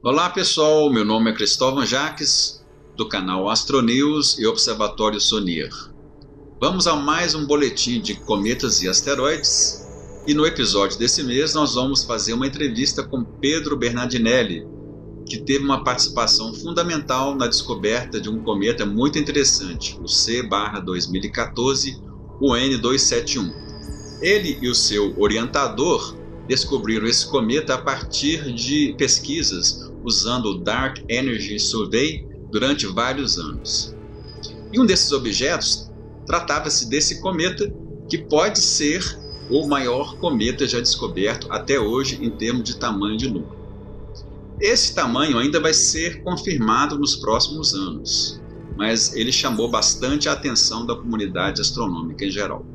Olá pessoal, meu nome é Cristóvão Jaques, do canal Astronews e Observatório Sonier. Vamos a mais um boletim de cometas e asteroides, e no episódio desse mês nós vamos fazer uma entrevista com Pedro Bernardinelli, que teve uma participação fundamental na descoberta de um cometa muito interessante, o C/2014, o N271. Ele e o seu orientador descobriram esse cometa a partir de pesquisas usando o Dark Energy Survey durante vários anos. E um desses objetos tratava-se desse cometa, que pode ser o maior cometa já descoberto até hoje em termos de tamanho de núcleo. Esse tamanho ainda vai ser confirmado nos próximos anos, mas ele chamou bastante a atenção da comunidade astronômica em geral.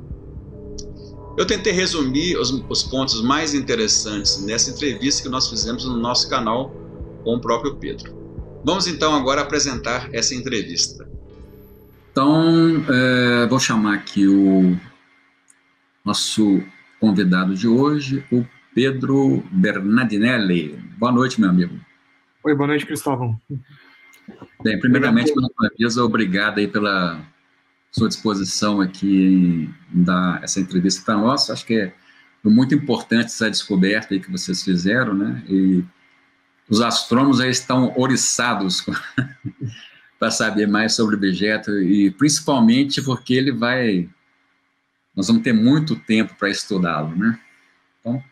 Eu tentei resumir os pontos mais interessantes nessa entrevista que nós fizemos no nosso canal com o próprio Pedro. Vamos então agora apresentar essa entrevista. Então, vou chamar aqui o nosso convidado de hoje, o Pedro Bernardinelli. Boa noite, meu amigo. Oi, boa noite, Cristóvão. Bem, primeiramente, pela sua vez, obrigado aí pela sua disposição aqui em dar essa entrevista para nós. Acho que é muito importante essa descoberta aí que vocês fizeram, né? E os astrônomos aí estão oriçados para saber mais sobre o objeto, e principalmente porque nós vamos ter muito tempo para estudá-lo, né? Então,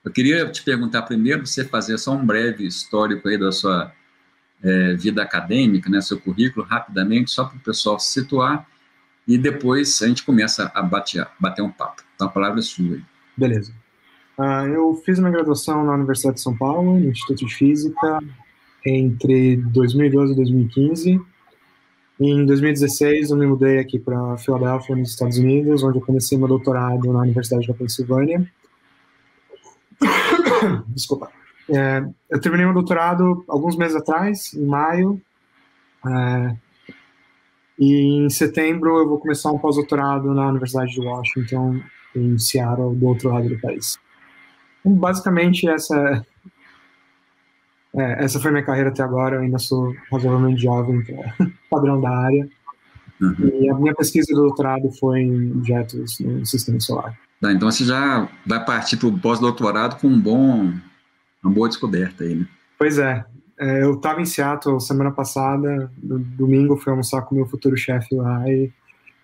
eu queria te perguntar primeiro, você fazer só um breve histórico aí da sua vida acadêmica, né, seu currículo, rapidamente, só para o pessoal se situar, e depois a gente começa a bater um papo. Então, a palavra é sua aí. Beleza. Eu fiz minha graduação na Universidade de São Paulo, no Instituto de Física, entre 2012 e 2015. Em 2016, eu me mudei aqui para Filadélfia, nos Estados Unidos, onde eu comecei meu doutorado na Universidade da Pensilvânia. Desculpa. Eu terminei meu doutorado alguns meses atrás, em maio, e em setembro eu vou começar um pós-doutorado na Universidade de Washington, em Seattle, do outro lado do país. Então, basicamente, essa foi minha carreira até agora. Eu ainda sou razoavelmente jovem, padrão da área. Uhum. E a minha pesquisa de doutorado foi em objetos no sistema solar. Tá, então você já vai partir para o pós-doutorado com uma boa descoberta aí, né? Pois é. Eu estava em Seattle semana passada, no domingo fui almoçar com o meu futuro chefe lá, e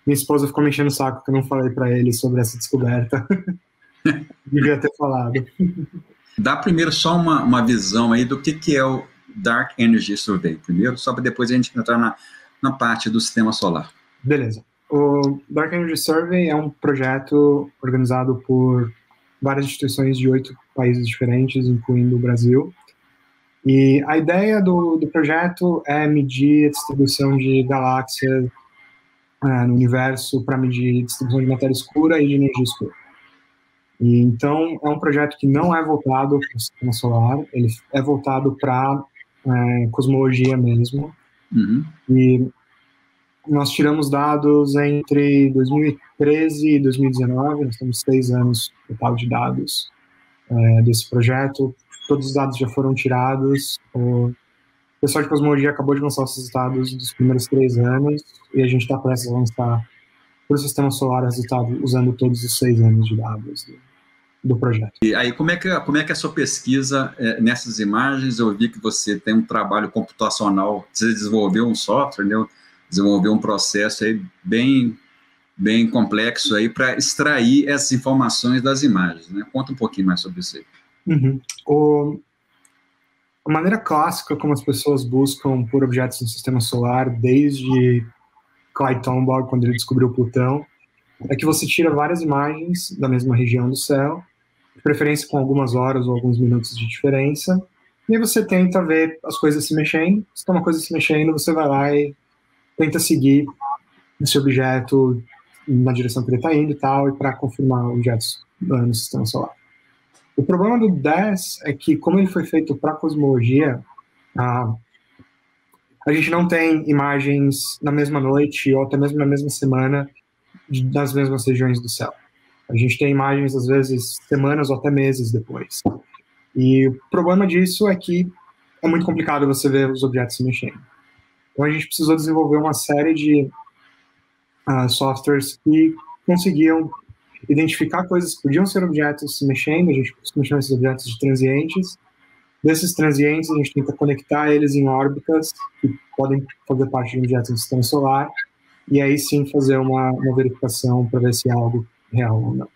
minha esposa ficou me enchendo o saco que eu não falei para ele sobre essa descoberta. Devia ter falado. Dá primeiro só uma visão aí do que é o Dark Energy Survey, primeiro, só para depois a gente entrar na parte do sistema solar. Beleza. O Dark Energy Survey é um projeto organizado por várias instituições de 8 países diferentes, incluindo o Brasil. E a ideia do projeto é medir a distribuição de galáxias no universo para medir a distribuição de matéria escura e de energia escura. E, então, é um projeto que não é voltado para o sistema solar, ele é voltado para cosmologia mesmo. Uhum. E nós tiramos dados entre 2013 e 2019, nós temos 6 anos total de dados desse projeto. Todos os dados já foram tirados. O pessoal de cosmologia acabou de lançar os resultados dos primeiros 3 anos, e a gente está prestes a lançar para o sistema solar resultado usando todos os 6 anos de dados do projeto. E aí, como é que é a sua pesquisa nessas imagens? Eu vi que você tem um trabalho computacional, você desenvolveu um software, né? Desenvolveu um processo aí bem complexo aí para extrair essas informações das imagens, né? Conta um pouquinho mais sobre isso aí. Uhum. A maneira clássica como as pessoas buscam por objetos no sistema solar, desde Clyde Tombaugh, quando ele descobriu Plutão, é que você tira várias imagens da mesma região do céu, de preferência com algumas horas ou alguns minutos de diferença, e aí você tenta ver as coisas se mexendo. Se tem uma coisa se mexendo, você vai lá e tenta seguir esse objeto na direção que ele está indo e tal, e para confirmar objetos no sistema solar. O problema do DES é que, como ele foi feito para cosmologia, a gente não tem imagens na mesma noite ou até mesmo na mesma semana das mesmas regiões do céu. A gente tem imagens, às vezes, semanas ou até meses depois. E o problema disso é que é muito complicado você ver os objetos se mexendo. Então a gente precisou desenvolver uma série de softwares que conseguiam identificar coisas que podiam ser objetos se mexendo, a gente chama esses objetos de transientes. Desses transientes, a gente tenta conectar eles em órbitas que podem fazer parte de objetos do sistema solar, e aí sim fazer uma verificação para ver se é algo real ou não.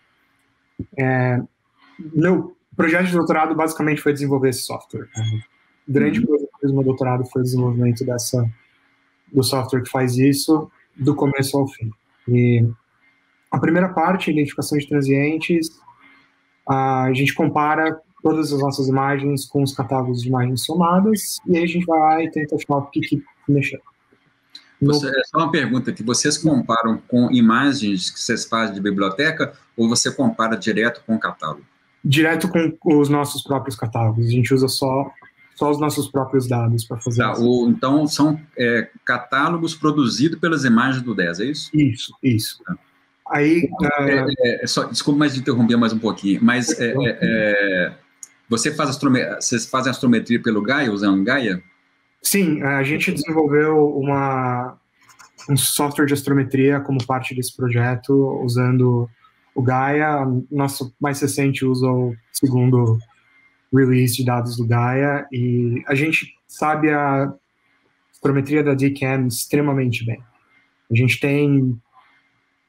Meu projeto de doutorado basicamente foi desenvolver esse software. Grande coisa que fiz no meu doutorado foi o desenvolvimento do software que faz isso, do começo ao fim. E a primeira parte, a identificação de transientes, a gente compara todas as nossas imagens com os catálogos de imagens somadas, e aí a gente vai lá e tenta achar o que mexeu. Só uma pergunta aqui, vocês comparam com imagens que vocês fazem de biblioteca, ou você compara direto com o catálogo? Direto com os nossos próprios catálogos, a gente usa só os nossos próprios dados para fazer isso. Então, são catálogos produzidos pelas imagens do DES, é isso? Isso. Aí, desculpa mais de interromper mais um pouquinho, mas vocês fazem astrometria pelo Gaia, usando Gaia? Sim, a gente desenvolveu um software de astrometria como parte desse projeto, usando o Gaia. Nosso mais recente usa o segundo release de dados do Gaia, e a gente sabe a astrometria da DCAM extremamente bem. A gente tem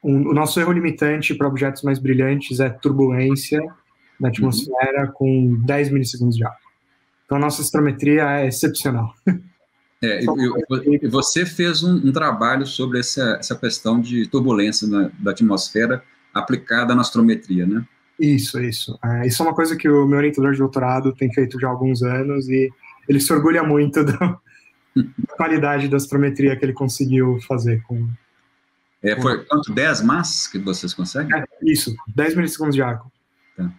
o nosso erro limitante para objetos mais brilhantes é turbulência na atmosfera com 10 milissegundos de ar. Então a nossa astrometria é excepcional. E você fez um trabalho sobre essa questão de turbulência da atmosfera aplicada na astrometria, né? Isso. Isso é uma coisa que o meu orientador de doutorado tem feito já há alguns anos, e ele se orgulha muito da qualidade da astrometria que ele conseguiu fazer com... Foi quanto? 10 mas que vocês conseguem? Isso, 10 milissegundos de arco. Tá.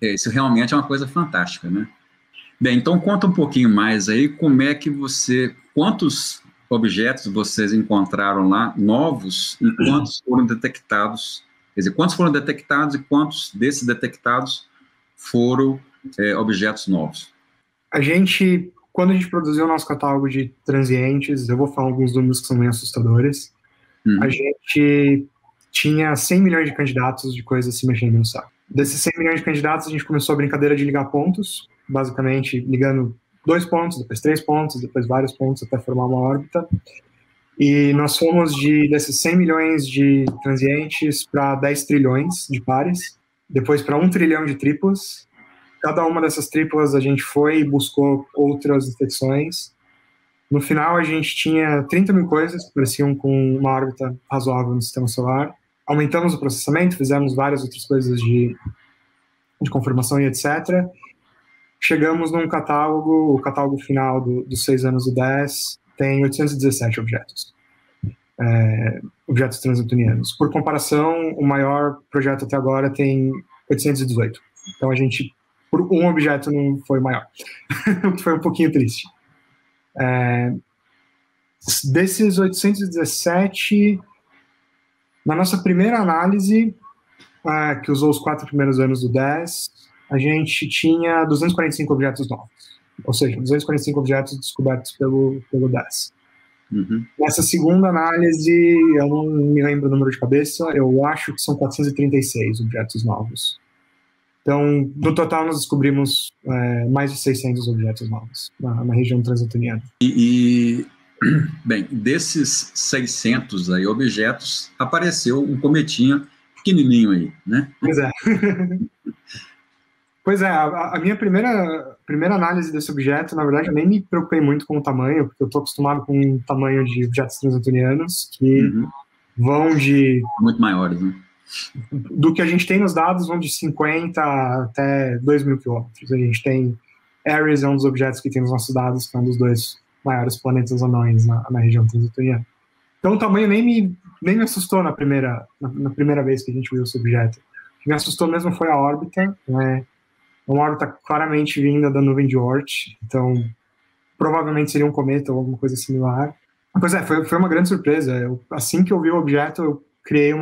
Isso realmente é uma coisa fantástica, né? Bem, então conta um pouquinho mais aí, quantos objetos vocês encontraram lá, novos, e quantos foram detectados, quer dizer, quantos foram detectados e quantos desses detectados foram objetos novos? Quando a gente produziu o nosso catálogo de transientes, eu vou falar alguns números que são meio assustadores, a gente tinha 100 milhões de candidatos de coisas se mexendo no céu. Desses 100 milhões de candidatos, a gente começou a brincadeira de ligar pontos, basicamente ligando 2 pontos, depois 3 pontos, depois vários pontos até formar uma órbita. E nós fomos desses 100 milhões de transientes para 10 trilhões de pares, depois para 1 trilhão de triplas. Cada uma dessas triplas a gente foi e buscou outras detecções. No final, a gente tinha 30 mil coisas que pareciam com uma órbita razoável no sistema solar. Aumentamos o processamento, fizemos várias outras coisas de confirmação e etc. Chegamos num catálogo, o catálogo final dos 6 anos do DES tem 817 objetos. Objetos transneptunianos. Por comparação, o maior projeto até agora tem 818. Então a gente, por um objeto, não foi maior. O que foi um pouquinho triste. Desses 817, na nossa primeira análise, que usou os 4 primeiros anos do DES, a gente tinha 245 objetos novos. Ou seja, 245 objetos descobertos pelo DES. Nessa segunda análise, eu não me lembro o número de cabeça, eu acho que são 436 objetos novos. Então, no total, nós descobrimos mais de 600 objetos novos na região transneptuniana. Bem, desses 600 aí objetos, apareceu um cometinha pequenininho aí, né? Pois é. Pois é, a minha primeira análise desse objeto, na verdade, eu nem me preocupei muito com o tamanho, porque eu estou acostumado com o tamanho de objetos transneptunianos que vão de... Muito maiores, né? Do que a gente tem nos dados, vão de 50 até 2.000 quilômetros. A gente tem Ares, é um dos objetos que tem nos nossos dados, que é um dos 2 maiores planetas anões na região transneptuniana. Então o tamanho nem me assustou na primeira vez que a gente viu esse objeto. O que me assustou mesmo foi a órbita, né? Uma órbita claramente vinda da nuvem de Oort, então provavelmente seria um cometa ou alguma coisa similar. Pois foi uma grande surpresa. Assim que eu vi o objeto, eu criei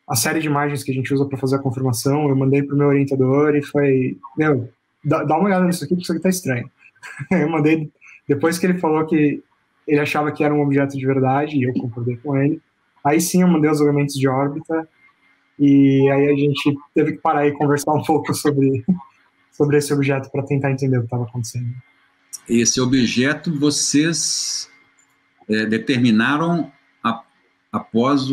a série de imagens que a gente usa para fazer a confirmação, eu mandei para o meu orientador e foi, dá uma olhada nisso aqui, porque isso aqui tá estranho. Eu mandei, depois que ele falou que ele achava que era um objeto de verdade, e eu concordei com ele, aí sim eu mandei os elementos de órbita, e aí a gente teve que parar e conversar um pouco sobre esse objeto para tentar entender o que estava acontecendo. Esse objeto vocês determinaram após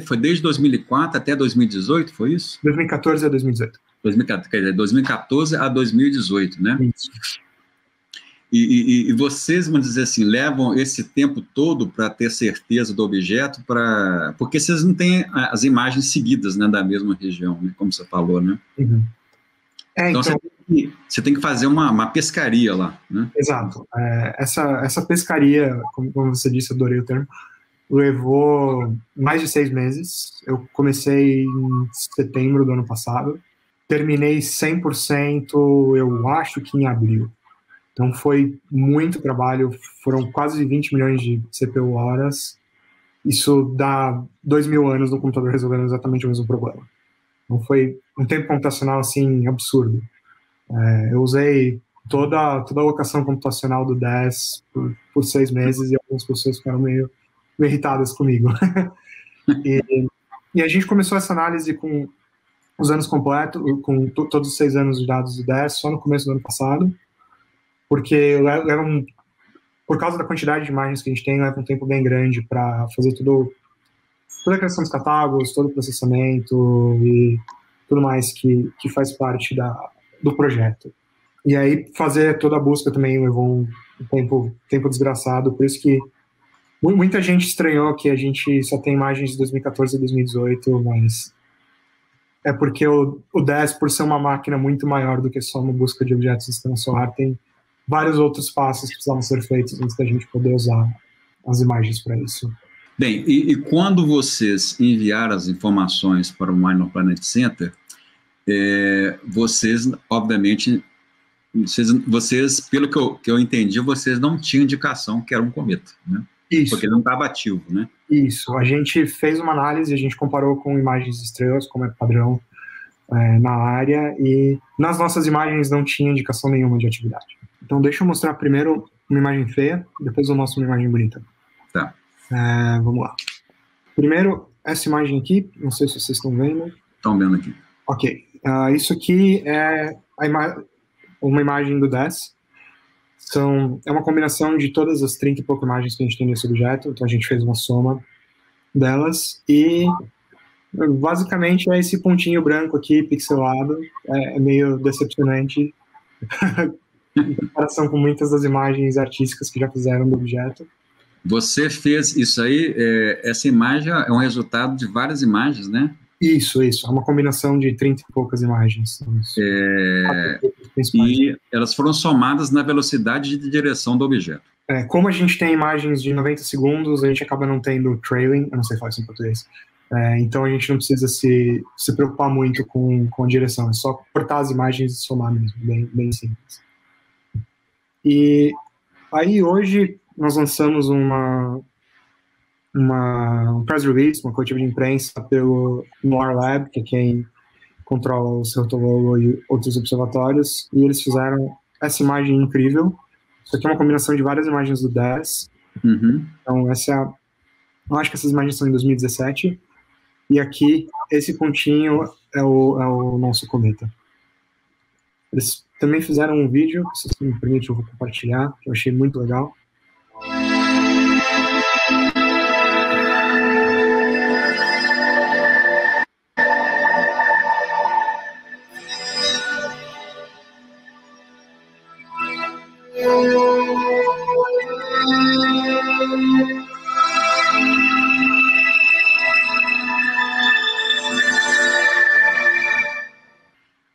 foi desde 2004 até 2018, foi isso? 2014 a 2018. 2014 a 2018, né? Isso. E vocês, vamos dizer assim, levam esse tempo todo para ter certeza do objeto, porque vocês não têm as imagens seguidas, né, da mesma região, né, como você falou, né? Uhum. Então você tem que fazer uma pescaria lá, né? Exato. Essa pescaria, como você disse, adorei o termo, levou mais de 6 meses. Eu comecei em setembro do ano passado, terminei 100%, eu acho que em abril. Então foi muito trabalho, foram quase 20 milhões de CPU horas. Isso dá 2.000 anos no computador resolvendo exatamente o mesmo problema. Então foi um tempo computacional assim absurdo. Eu usei toda a alocação computacional do DES por 6 meses e algumas pessoas ficaram meio irritadas comigo. E a gente começou essa análise com os anos completos, com todos os 6 anos de dados do DES, só no começo do ano passado, porque por causa da quantidade de imagens que a gente tem, leva um tempo bem grande para fazer toda a criação dos catálogos, todo o processamento e tudo mais que faz parte do projeto. E aí fazer toda a busca também levou um tempo desgraçado, por isso que muita gente estranhou que a gente só tem imagens de 2014 e 2018, mas é porque o DES, por ser uma máquina muito maior do que só uma busca de objetos do sistema solar, tem vários outros passos que precisavam ser feitos antes da gente poder usar as imagens para isso. Bem, e quando vocês enviaram as informações para o Minor Planet Center, vocês, obviamente, vocês, pelo que eu entendi, vocês não tinham indicação que era um cometa, né? Isso. Porque não estava ativo, né? Isso. A gente fez uma análise, a gente comparou com imagens de estrelas, como é padrão na área, e nas nossas imagens não tinha indicação nenhuma de atividade. Então, deixa eu mostrar primeiro uma imagem feia, depois eu mostro uma imagem bonita. Tá. Vamos lá. Primeiro, essa imagem aqui, não sei se vocês estão vendo. Estão vendo aqui. Ok. Isso aqui é uma imagem do DES. É uma combinação de todas as 30 e poucas imagens que a gente tem nesse objeto, então a gente fez uma soma delas, e basicamente é esse pontinho branco aqui, pixelado, é meio decepcionante em comparação com muitas das imagens artísticas que já fizeram do objeto. Você fez isso aí, essa imagem é um resultado de várias imagens, né? Isso, é uma combinação de 30 e poucas imagens. E elas foram somadas na velocidade de direção do objeto. Como a gente tem imagens de 90 segundos, a gente acaba não tendo trailing, eu não sei falar isso em português, então a gente não precisa se preocupar muito com a direção, é só cortar as imagens e somar mesmo, bem simples. E aí hoje nós lançamos um press release, uma coletiva de imprensa pelo NOAA Lab, que é quem controla o Cerro e outros observatórios, e eles fizeram essa imagem incrível. Isso aqui é uma combinação de várias imagens do DES. Uhum. Então, eu acho que essas imagens são em 2017, e aqui, esse pontinho é o nosso cometa. Eles também fizeram um vídeo, se você me permite, eu vou compartilhar, que eu achei muito legal.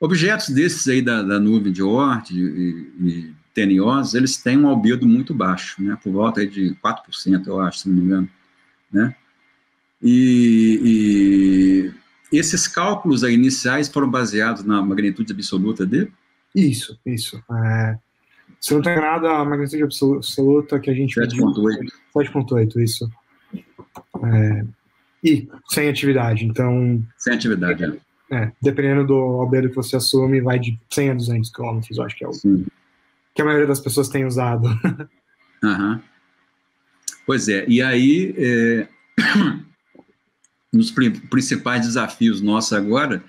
Objetos desses aí da nuvem de Oort e TNOs, eles têm um albedo muito baixo, né, por volta aí de 4%, eu acho, se não me engano, né? E esses cálculos aí iniciais foram baseados na magnitude absoluta dele? Isso. Se eu não estou enganado, a magnitude absoluta que a gente... 7.8. 7.8, isso. E sem atividade, então... Sem atividade, dependendo do albedo que você assume, vai de 100 a 200 quilômetros, eu acho que é o que a maioria das pessoas tem usado. Uhum. Pois é, e aí, nos principais desafios nossos agora,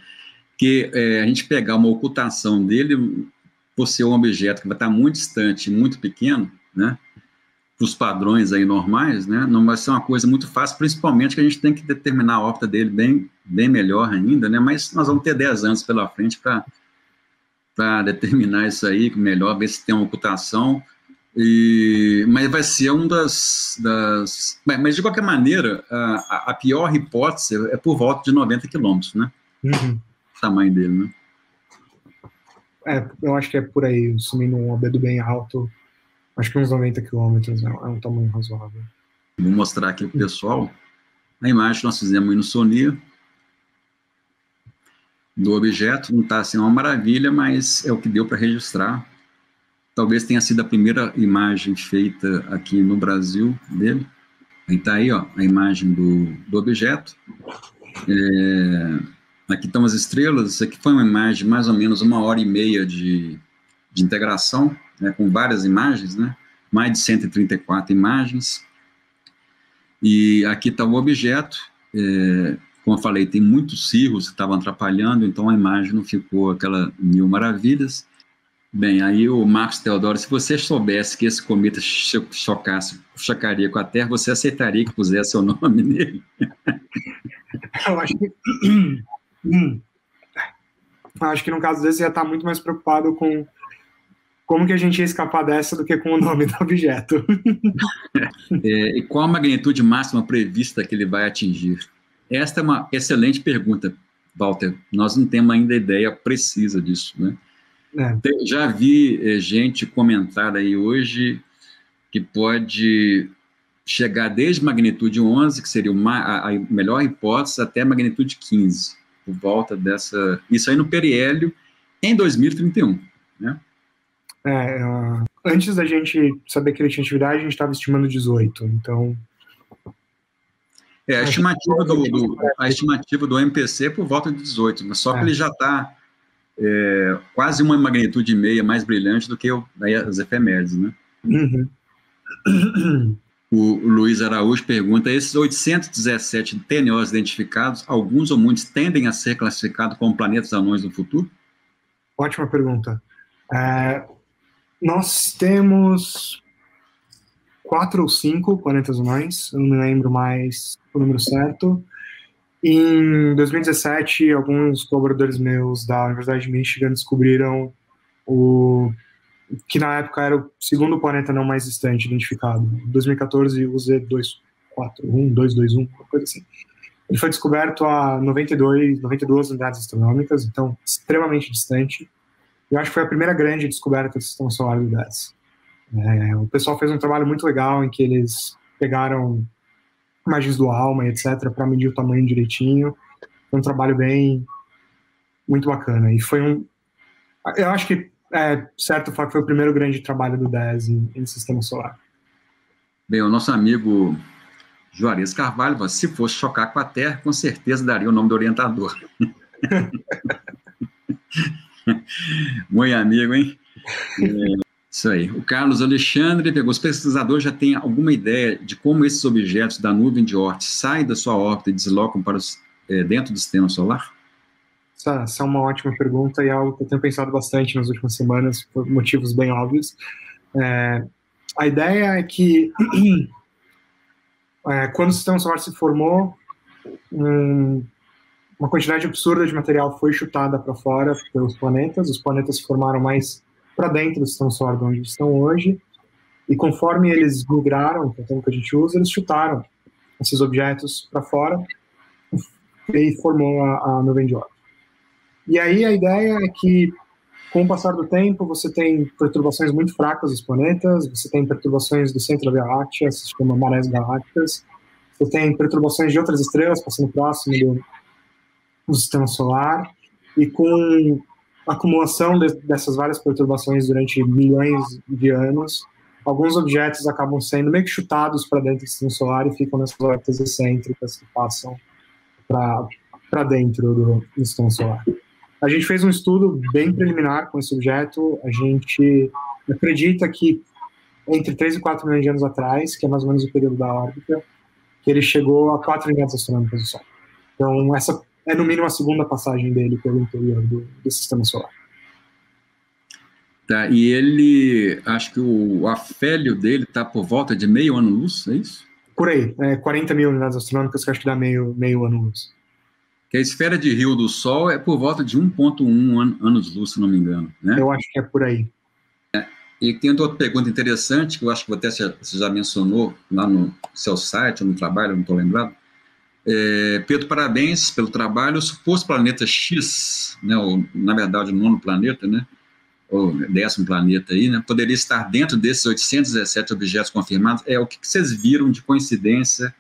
que a gente pegar uma ocultação dele, por ser um objeto que vai estar muito distante, muito pequeno, né, para os padrões aí normais, né, não vai ser uma coisa muito fácil, principalmente que a gente tem que determinar a órbita dele bem melhor ainda, né, mas nós vamos ter 10 anos pela frente para determinar isso aí melhor, ver se tem uma ocultação, mas vai ser mas de qualquer maneira, a pior hipótese é por volta de 90 quilômetros, né, o tamanho dele, né. Eu acho que é por aí, assumindo um albedo bem alto, acho que uns 90 quilômetros é um tamanho razoável. Vou mostrar aqui para o pessoal a imagem que nós fizemos aí no SONIR do objeto. Não está assim uma maravilha, mas é o que deu para registrar. Talvez tenha sido a primeira imagem feita aqui no Brasil dele. Está aí, ó, a imagem do objeto. Aqui estão as estrelas. Isso aqui foi uma imagem mais ou menos 1h30 de integração, né, com várias imagens, né, mais de 134 imagens. E aqui está o objeto. Como eu falei, tem muitos cirros que estavam atrapalhando, então a imagem não ficou aquela mil maravilhas. Bem, aí o Marcos Teodoro, se você soubesse que esse cometa chocaria com a Terra, você aceitaria que pusesse seu nome nele? Eu acho que no caso desse ia estar muito mais preocupado com como que a gente ia escapar dessa do que com o nome do objeto. E qual a magnitude máxima prevista que ele vai atingir? Esta é uma excelente pergunta, Walter. Nós não temos ainda ideia precisa disso, né? Já vi gente comentar aí hoje que pode chegar desde magnitude 11, que seria a melhor hipótese, até magnitude 15, por volta dessa... Isso aí no periélio, em 2031, né? Antes da gente saber que ele tinha atividade, a gente estava estimando 18, então... A estimativa do MPC é por volta de 18, mas só que ele já está quase uma magnitude e meia mais brilhante do que as efemérides, né? O Luiz Araújo pergunta, esses 817 TNOs identificados, alguns ou muitos tendem a ser classificados como planetas anões no futuro? Ótima pergunta. Nós temos 4 ou 5 planetas anões, eu não me lembro mais o número certo. Em 2017, alguns colaboradores meus da Universidade de Michigan descobriram que na época era o segundo planeta não mais distante identificado. Em 2014, o Z241, 221, uma coisa assim. Ele foi descoberto a 92 unidades astronômicas, então extremamente distante. Eu acho que foi a primeira grande descoberta do sistema solar do 10. O pessoal fez um trabalho muito legal em que eles pegaram imagens do ALMA, etc., para medir o tamanho direitinho. Foi um trabalho muito bacana. E foi eu acho que certo falar que foi o primeiro grande trabalho do 10 em sistema solar. Bem, o nosso amigo Juarez Carvalho, se fosse chocar com a Terra, com certeza daria o nome do orientador. Muito amigo, hein? Isso aí. O Carlos Alexandre pegou, os pesquisadores já têm alguma ideia de como esses objetos da nuvem de Oort saem da sua órbita e deslocam para dentro do sistema solar? Essa é uma ótima pergunta e é algo que eu tenho pensado bastante nas últimas semanas, por motivos bem óbvios. A ideia é que quando o sistema solar se formou, uma quantidade absurda de material foi chutada para fora pelos planetas. Os planetas se formaram mais para dentro do sistema solar de onde estão hoje, e conforme eles migraram, que é o termo que a gente usa, eles chutaram esses objetos para fora e formou a nuvem de Oort. E aí a ideia é que, com o passar do tempo, você tem perturbações muito fracas dos planetas, você tem perturbações do centro da galáxia, se chama marés galácticas, você tem perturbações de outras estrelas passando próximo do sistema solar, e com a acumulação dessas várias perturbações durante milhões de anos, alguns objetos acabam sendo meio que chutados para dentro do sistema solar e ficam nessas órbitas excêntricas que passam para para dentro do sistema solar. A gente fez um estudo bem preliminar com esse objeto. A gente acredita que entre 3 e 4 milhões de anos atrás, que é mais ou menos o período da órbita, que ele chegou a 4 unidades astronômicas do Sol. Então, essa é no mínimo a segunda passagem dele pelo interior do sistema solar. Tá, e ele, acho que o afélio dele está por volta de meio ano-luz, é isso? Por aí, 40 mil unidades astronômicas, que acho que dá meio ano-luz. Que a esfera de Rio do Sol é por volta de 1,1 anos-luz, se não me engano, né? Eu acho que é por aí. E tem outra pergunta interessante, que eu acho que até você já mencionou lá no seu site, ou no trabalho, não estou lembrado. Pedro, parabéns pelo trabalho. O suposto planeta X, né, ou, na verdade, o 9º planeta, né, ou 10º planeta aí, né, poderia estar dentro desses 817 objetos confirmados. O que vocês viram de coincidência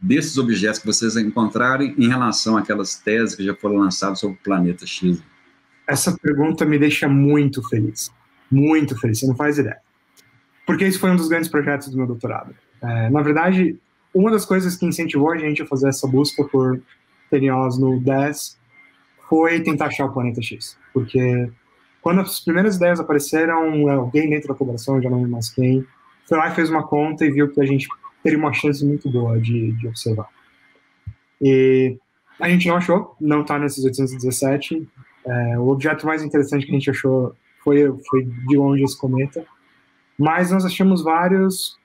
desses objetos que vocês encontraram em relação àquelas teses que já foram lançadas sobre o planeta X? Essa pergunta me deixa muito feliz. Muito feliz, você não faz ideia. Porque isso foi um dos grandes projetos do meu doutorado. Na verdade, uma das coisas que incentivou a gente a fazer essa busca por TNOs no 10 foi tentar achar o planeta X. Porque quando as primeiras ideias apareceram, alguém dentro da colaboração, já não lembro mais quem, foi lá e fez uma conta e viu que a gente teria uma chance muito boa de observar. E a gente não achou, não está nesses 817. O objeto mais interessante que a gente achou foi de longe esse cometa, mas nós achamos vários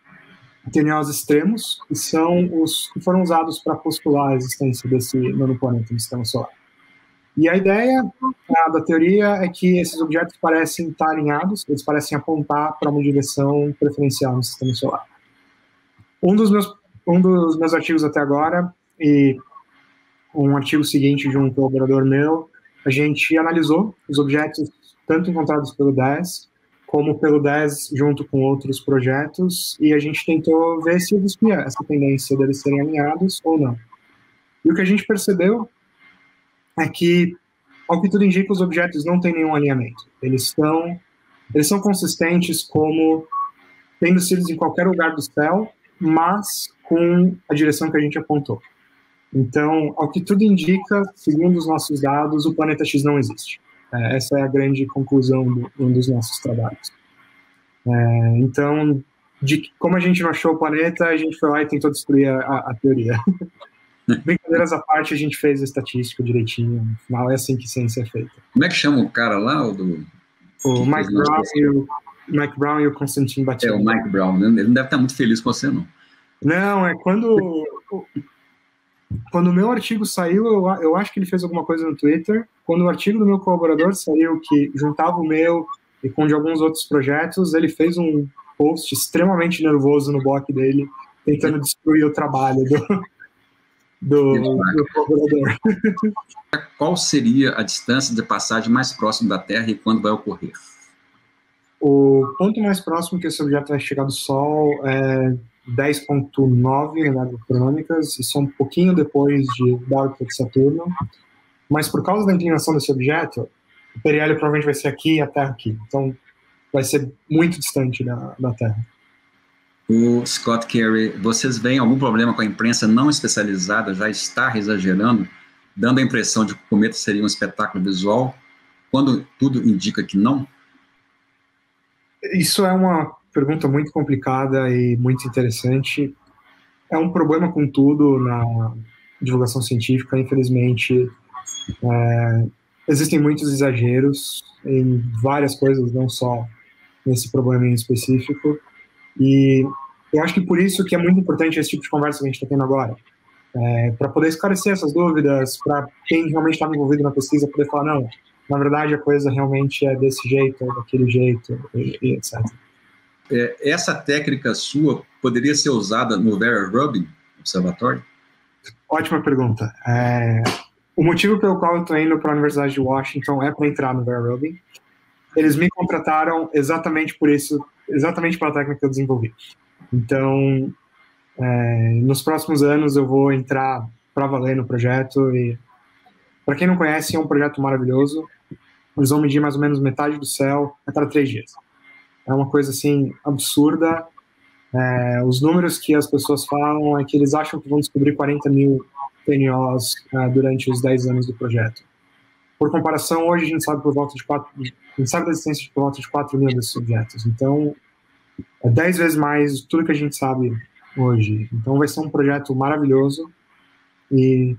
TNOs extremos, que são os que foram usados para postular a existência desse nono planeta no sistema solar. E a ideia da teoria é que esses objetos parecem estar alinhados, eles parecem apontar para uma direção preferencial no sistema solar. Um dos meus artigos até agora, e um artigo seguinte de um colaborador meu, a gente analisou os objetos tanto encontrados pelo 10, como pelo 10 junto com outros projetos, e a gente tentou ver se existia essa tendência deles serem alinhados ou não. E o que a gente percebeu é que, ao que tudo indica, os objetos não têm nenhum alinhamento. Eles são consistentes como tendo sido em qualquer lugar do céu, mas com a direção que a gente apontou. Então, ao que tudo indica, segundo os nossos dados, o planeta X não existe. Essa é a grande conclusão de um dos nossos trabalhos. Então, como a gente não achou o planeta, a gente foi lá e tentou destruir a teoria. Brincadeiras à parte, a gente fez a estatística direitinho. No final, é assim que ciência é feita. Como é que chama o cara lá? O Mike Brown e o Constantine Batista. O Mike Brown, né? Ele não deve estar muito feliz com você, não. Não, quando o meu artigo saiu, eu acho que ele fez alguma coisa no Twitter. Quando o artigo do meu colaborador saiu, que juntava o meu e com de alguns outros projetos, ele fez um post extremamente nervoso no blog dele, tentando destruir o trabalho do colaborador. Qual seria a distância de passagem mais próxima da Terra e quando vai ocorrer? O ponto mais próximo que esse objeto vai chegar do Sol é 10,9 unidades astronômicas, isso é um pouquinho depois da órbita de Saturno, mas por causa da inclinação desse objeto, o periélio provavelmente vai ser aqui e a Terra aqui, então vai ser muito distante da Terra. O Scott Carey, vocês veem algum problema com a imprensa não especializada já estar exagerando, dando a impressão de que o cometa seria um espetáculo visual, quando tudo indica que não? Isso é uma pergunta muito complicada e muito interessante. É um problema com tudo na divulgação científica, infelizmente. Existem muitos exageros em várias coisas, não só nesse problema em específico. E eu acho que por isso que é muito importante esse tipo de conversa que a gente está tendo agora. Para poder esclarecer essas dúvidas, para quem realmente estava envolvido na pesquisa poder falar, não, na verdade a coisa realmente é desse jeito, ou daquele jeito, e etc. Essa técnica sua poderia ser usada no Vera Rubin Observatório? Ótima pergunta. O motivo pelo qual eu estou indo para a Universidade de Washington é para entrar no Vera Rubin. Eles me contrataram exatamente por isso, exatamente pela técnica que eu desenvolvi. Então, nos próximos anos eu vou entrar para valer no projeto. E, para quem não conhece, é um projeto maravilhoso. Eles vão medir mais ou menos metade do céu a cada 3 dias. É uma coisa assim absurda. Os números que as pessoas falam é que eles acham que vão descobrir 40 mil PNOs durante os 10 anos do projeto. Por comparação, hoje a gente sabe da existência de por volta de 4 mil desses objetos. Então, é 10 vezes mais tudo que a gente sabe hoje. Então, vai ser um projeto maravilhoso e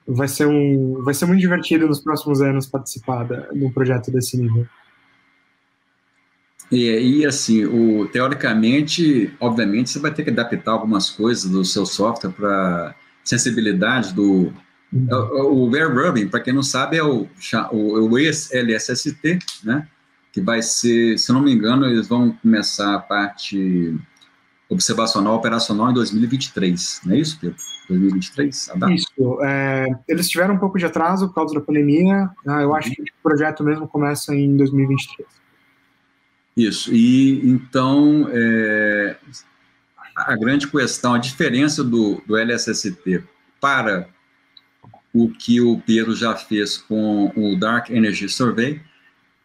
vai ser muito divertido nos próximos anos participar de um projeto desse nível. E assim, teoricamente, obviamente, você vai ter que adaptar algumas coisas do seu software para sensibilidade do... O Bear Rubbing, para quem não sabe, é o LSST, né? Que vai ser, se não me engano, eles vão começar a parte observacional operacional em 2023, não é isso, Pedro? 2023? Isso. Eles tiveram um pouco de atraso por causa da pandemia. Eu acho que o projeto mesmo começa em 2023. Isso. E então, a grande questão, a diferença do LSST para o que o Pedro já fez com o Dark Energy Survey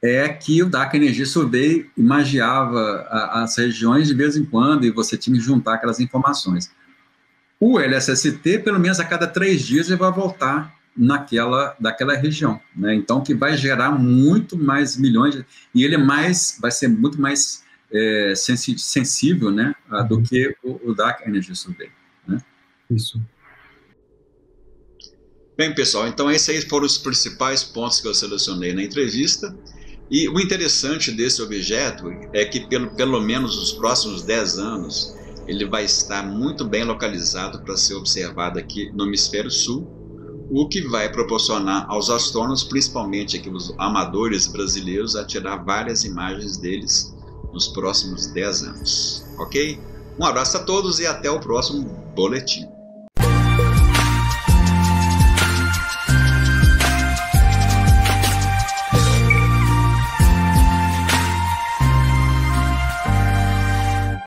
é que o Dark Energy Survey imagiava as regiões de vez em quando e você tinha que juntar aquelas informações. O LSST, pelo menos a cada 3 dias, ele vai voltar daquela região, né? Então, que vai gerar muito mais milhões, e ele vai ser muito mais sensível, né, do que o Dark Energy Survey, né? Isso. Bem, pessoal, então esses aí foram os principais pontos que eu selecionei na entrevista. E o interessante desse objeto é que, pelo menos nos próximos 10 anos, ele vai estar muito bem localizado para ser observado aqui no hemisfério sul, o que vai proporcionar aos astrônomos, principalmente aqui os amadores brasileiros, a tirar várias imagens deles nos próximos 10 anos. Ok? Um abraço a todos e até o próximo boletim.